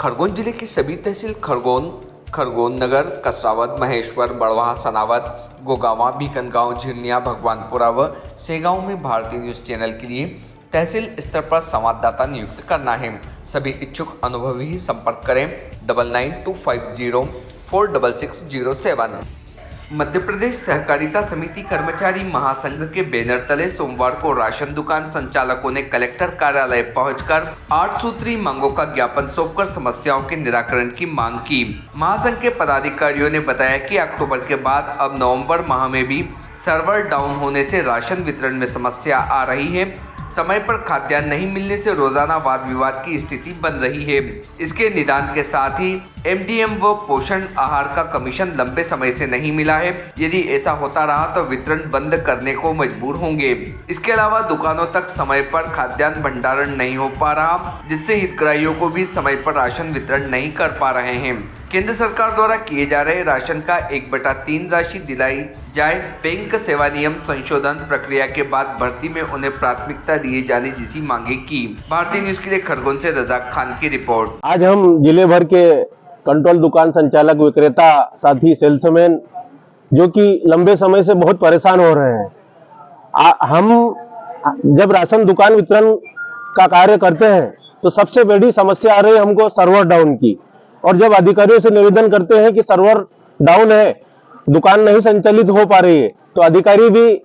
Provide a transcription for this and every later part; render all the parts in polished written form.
खरगोन जिले की सभी तहसील खरगोन नगर, कसरावद, महेश्वर, बड़वाह, सनावद, गोगावा, बीकनगांव, झिरनिया, भगवानपुरा व सेगांव में भारतीय न्यूज़ चैनल के लिए तहसील स्तर पर संवाददाता नियुक्त करना है। सभी इच्छुक अनुभवी ही संपर्क करें 9925046607। मध्य प्रदेश सहकारिता समिति कर्मचारी महासंघ के बैनर तले सोमवार को राशन दुकान संचालकों ने कलेक्टर कार्यालय पहुंचकर 8 सूत्री मांगों का ज्ञापन सौंपकर समस्याओं के निराकरण की मांग की। महासंघ के पदाधिकारियों ने बताया कि अक्टूबर के बाद अब नवंबर माह में भी सर्वर डाउन होने से राशन वितरण में समस्या आ रही है। समय पर खाद्यान्न नहीं मिलने से रोजाना वाद विवाद की स्थिति बन रही है। इसके निदान के साथ ही एमडीएम व पोषण आहार का कमीशन लंबे समय से नहीं मिला है। यदि ऐसा होता रहा तो वितरण बंद करने को मजबूर होंगे। इसके अलावा दुकानों तक समय पर खाद्यान्न भंडारण नहीं हो पा रहा, जिससे हितग्राहियों को भी समय पर राशन वितरण नहीं कर पा रहे हैं। केंद्र सरकार द्वारा किए जा रहे राशन का 1/3 राशि दिलाई जाए। बैंक सेवा नियम संशोधन प्रक्रिया के बाद भर्ती में उन्हें प्राथमिकता दिए जाने जैसी मांगे की। भारतीय न्यूज के लिए खरगोन से रजाक खान की रिपोर्ट। आज हम जिले भर के कंट्रोल दुकान संचालक, विक्रेता, साथी सेल्समैन जो कि लंबे समय से बहुत परेशान हो रहे हैं। हम जब राशन दुकान वितरण का कार्य करते हैं तो सबसे बड़ी समस्या आ रही है हमको सर्वर डाउन की। और जब अधिकारियों से निवेदन करते हैं कि सर्वर डाउन है, दुकान नहीं संचालित हो पा रही है, तो अधिकारी भी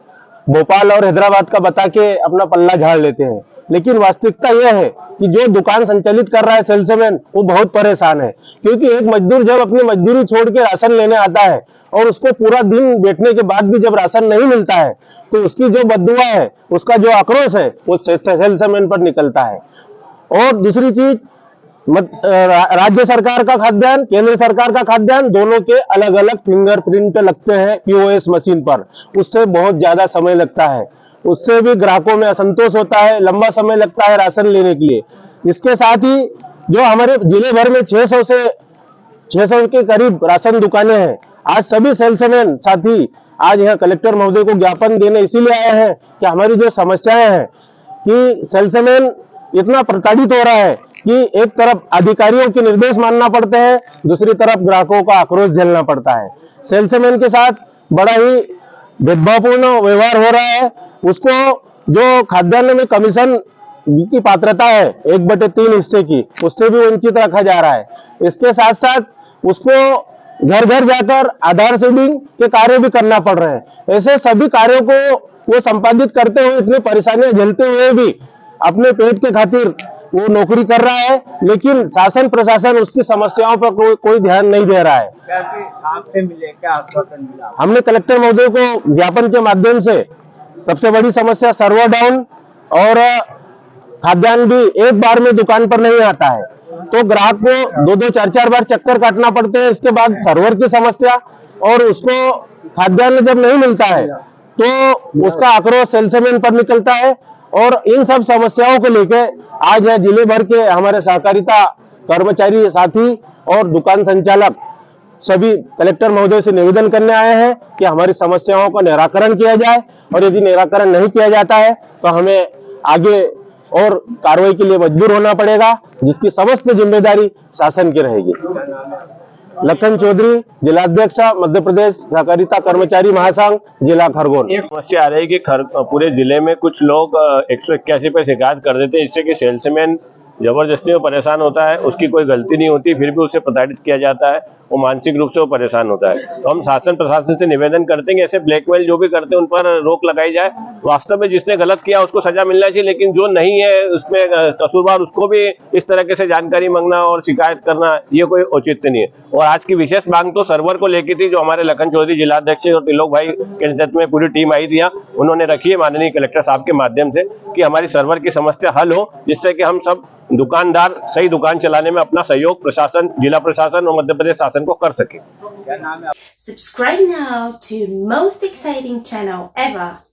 भोपाल और हैदराबाद का बता के अपना पल्ला झाड़ लेते हैं। लेकिन वास्तविकता यह है कि जो दुकान संचालित कर रहा है सेल्समैन, वो बहुत परेशान है। क्योंकि एक मजदूर जब अपनी मजदूरी छोड़ के राशन लेने आता है और उसको पूरा दिन बैठने के बाद भी जब राशन नहीं मिलता है तो उसकी जो बददुआ है, उसका जो आक्रोश है, वो सेल्समैन पर निकलता है। और दूसरी चीज, राज्य सरकार का खाद्यान्न, केंद्र सरकार का खाद्यान्न, दोनों के अलग अलग फिंगरप्रिंट लगते हैं पीओएस मशीन पर। उससे बहुत ज्यादा समय लगता है, उससे भी ग्राहकों में असंतोष होता है, लंबा समय लगता है राशन लेने के लिए। इसके साथ ही जो हमारे जिले भर में 600 के करीब राशन दुकानें हैं, आज सभी सेल्समैन साथी आज यहाँ कलेक्टर महोदय को ज्ञापन देने इसीलिए आए हैं कि हमारी जो समस्याएं हैं कि सेल्समैन इतना प्रताड़ित हो रहा है कि एक तरफ अधिकारियों के निर्देश मानना पड़ते हैं, दूसरी तरफ ग्राहकों का आक्रोश झेलना पड़ता है। सेल्समैन के साथ बड़ा ही भेदभावपूर्ण व्यवहार हो रहा है। उसको जो खाद्यान्न में कमीशन की पात्रता है 1/3 हिस्से की, उससे भी वंचित रखा जा रहा है। इसके साथ साथ उसको घर घर जाकर आधार सीडिंग के कार्य भी करना पड़ रहे हैं। ऐसे सभी कार्यों को वो संपादित करते हुए, इतनी परेशानियां झेलते हुए भी अपने पेट के खातिर वो नौकरी कर रहा है, लेकिन शासन प्रशासन उसकी समस्याओं पर कोई ध्यान नहीं दे रहा है। आपसे मिले, क्या आश्वासन मिला? हमने कलेक्टर महोदय को ज्ञापन के माध्यम से सबसे बड़ी समस्या सर्वर डाउन और खाद्यान्न भी एक बार में दुकान पर नहीं आता है, तो ग्राहक को 2-2, 4-4 बार चक्कर काटना पड़ते हैं। इसके बाद सर्वर की समस्या और उसको खाद्यान्न जब नहीं मिलता है तो उसका आक्रोश सेल्समैन पर निकलता है। और इन सब समस्याओं को लेकर आज है जिले भर के हमारे सहकारिता कर्मचारी साथी और दुकान संचालक सभी कलेक्टर महोदय से निवेदन करने आए हैं कि हमारी समस्याओं का निराकरण किया जाए, और यदि निराकरण नहीं किया जाता है तो हमें आगे और कार्रवाई के लिए मजबूर होना पड़ेगा, जिसकी समस्त जिम्मेदारी शासन की रहेगी। लखन चौधरी, जिलाध्यक्ष, मध्य प्रदेश सहकारिता कर्मचारी महासंघ, जिला खरगोन। एक समस्या आ रही है कि पूरे जिले में कुछ लोग 181 पे शिकायत कर देते हैं, इससे कि सेल्समैन जबरदस्ती में परेशान होता है, उसकी कोई गलती नहीं होती, फिर भी उसे प्रताड़ित किया जाता है, वो मानसिक रूप से वो परेशान होता है। तो हम शासन प्रशासन से निवेदन करते हैं कि ऐसे ब्लैकमेल जो भी करते हैं उन पर रोक लगाई जाए। वास्तव में जिसने गलत किया उसको सजा मिलना चाहिए, लेकिन जो नहीं है उसमें कसूरवार, उसको भी इस तरह से जानकारी मांगना और शिकायत करना, ये कोई औचित्य नहीं है। और आज की विशेष मांग तो सर्वर को लेकर थी, जो हमारे लखन चौधरी जिलाध्यक्ष और तिलोक भाई के नेतृत्व में पूरी टीम आई थी, उन्होंने रखी है माननीय कलेक्टर साहब के माध्यम से कि हमारी सर्वर की समस्या हल हो, जिससे कि हम सब दुकानदार सही दुकान चलाने में अपना सहयोग प्रशासन, जिला प्रशासन और मध्य प्रदेश शासन को कर सके। Subscribe now to most exciting channel ever.